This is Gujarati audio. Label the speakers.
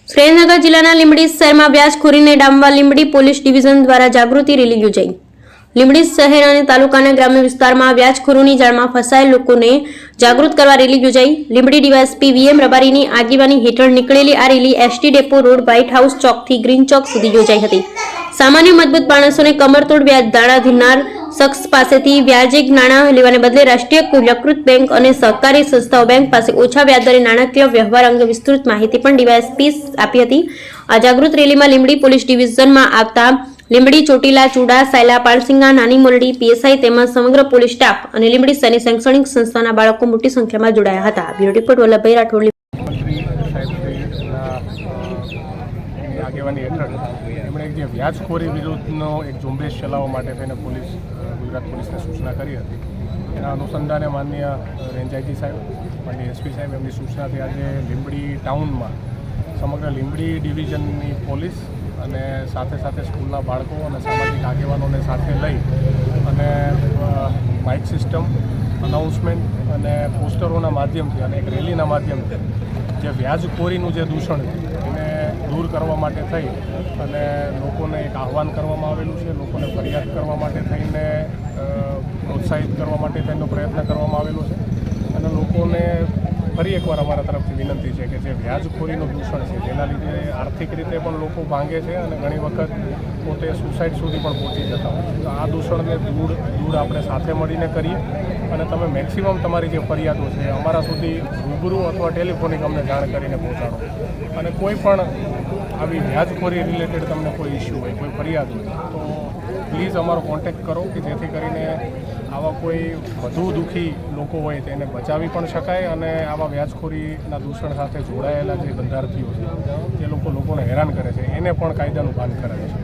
Speaker 1: સુરેન્દ્રનગર જિલ્લાના લીંબડી શહેરમાં વ્યાજખોરીને ડામવા લીંબડી પોલીસ ડિવિઝન દ્વારા જાગૃતિ રેલી યોજાઈ। લીંબડી શહેર અને તાલુકાના ગ્રામ્ય વિસ્તારમાં વ્યાજખોરોની જાળમાં ફસાયેલ લોકોને જાગૃત કરવા રેલી યોજાઈ। લીંબડી ડીવાયએસપી વીએમ રબારીની આગેવાની હેઠળ નીકળેલી આ rally ST depot road white house ચોકથી ગ્રીન ચોક સુધી યોજાઈ હતી। સામાન્ય મજબૂત માણસોને કમરતોડ વ્યાજ દાણા ધીરનાર શખ્સ પાસેથી વ્યાજે નાણાં લેવાને બદલે રાષ્ટ્રીય યકૃત બેંક અને સહકારી સંસ્થાઓ બેંક પાસે ઓછા વ્યાજદરે નાણાકીય વ્યવહાર અંગે વિસ્તૃત માહિતી પણ ડીવાયએસપી આપી હતી। આ જાગૃત રેલીમાં લીંબડી પોલીસ ડિવિઝનમાં આવતા લીંબડી, ચોટીલા, ચુડા, સાયલા, પાલસિંગા, નાની મોરડી પીએસઆઈ તેમજ સમગ્ર પોલીસ સ્ટાફ અને લીંબડી શહેરની શૈક્ષણિક સંસ્થાના બાળકો મોટી સંખ્યામાં જોડાયા હતા। Bureau report Vallabhbhai Rathod.
Speaker 2: આગેવાની હેઠળ એમણે જે વ્યાજખોરી વિરુદ્ધનો એક ઝુંબેશ ચલાવવા માટે થઈને ગુજરાત પોલીસને સૂચના કરી હતી। એના અનુસંધાને માનનીય રેન્જાઈજી સાહેબ, માનનીય એસપી સાહેબ એમની સૂચનાથી આજે લીંબડી ટાઉનમાં સમગ્ર લીંબડી ડિવિઝનની પોલીસ અને સાથે સાથે સ્કૂલના બાળકો અને સામાજિક આગેવાનોને સાથે લઈ અને માઇક સિસ્ટમ, અનાઉન્સમેન્ટ અને પોસ્ટરોના માધ્યમથી અને એક રેલીના માધ્યમથી જે વ્યાજખોરીનું જે દૂષણ છે એને દૂર કરવા માટે થઈ અને લોકોને એક આહવાન કરવામાં આવેલું છે। લોકોને ફરિયાદ કરવા માટે થઈને પ્રોત્સાહિત કરવા માટે થઈને પ્રયત્ન કરવામાં આવેલો છે અને લોકોને ફરી એકવાર અમારા તરફથી વિનંતી છે કે જે વ્યાજખોરીનું દૂષણ છે જેના લીધે આર્થિક રીતે પણ લોકો ભાંગે છે અને ઘણી વખત પોતે સુસાઇડ સુધી પણ પહોંચી જતા હોય છે। તો આ દૂષણને દૂર આપણે સાથે મળીને કરીએ અને તમે મેક્સિમમ તમારી જે ફરિયાદો છે અમારા સુધી રૂબરૂ અથવા ટેલિફોનિક અમને જાણ કરીને પહોંચાડો અને કોઈ પણ આવી વ્યાજખોરી રિલેટેડ તમને કોઈ ઇસ્યુ હોય, કોઈ ફરિયાદ હોય તો પ્લીઝ અમારો કોન્ટેક્ટ કરો કે જેથી કરીને આવા કોઈ વધુ દુઃખી લોકો હોય તેને બચાવી પણ શકાય અને આવા વ્યાજખોરીના દૂષણ સાથે જોડાયેલા જે ધંધાર્થીઓ છે જે લોકોને હેરાન કરે છે એને પણ કાયદાનું ભાન કરાવી શકે।